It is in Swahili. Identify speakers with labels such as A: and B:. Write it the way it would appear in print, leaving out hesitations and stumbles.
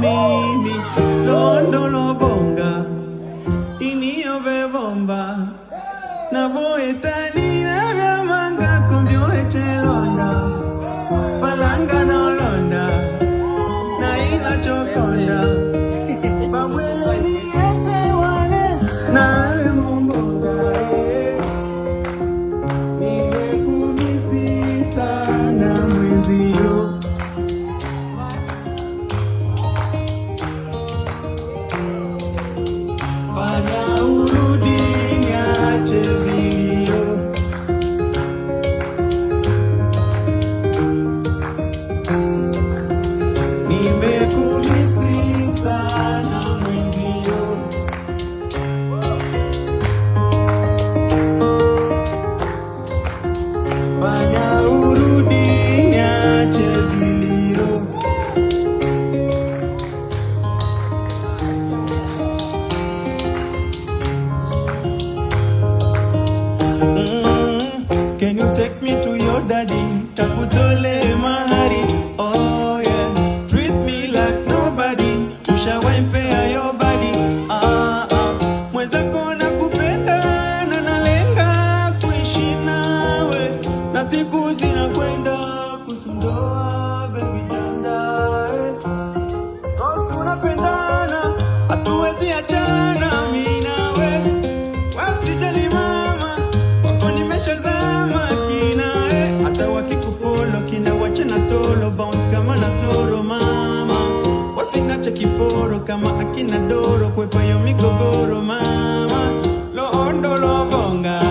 A: mimi londo lobonga inio bebomba na boetani na gamanga kumbio echelonda palanga no londa na ina chokonda babwele ni ete wane na lemongonga nimekumisi sana mwenzio. Fanya urudi niache vilio, nimekumisi sana mwenzio. Fanya urudi niache vilio. Can you take me to your daddy? Takutole mahari, oh yeah. Treat me like nobody. Ushawaipea your body, mwenzako nakupenda na nalenga kuishi nawe, na siku zinakwenda kusundoa baby danda. Cause tunapendana, hatuwezi achana mimi nawe. Wewe usijali mama, wako nimeshazama kinae. Hata wakikufolo kina wachana tolo, bounce kama na soro mama. Wasinacha kiporo kama akina doro, kwepa yo migogoro mama. Lo ondo lo bonga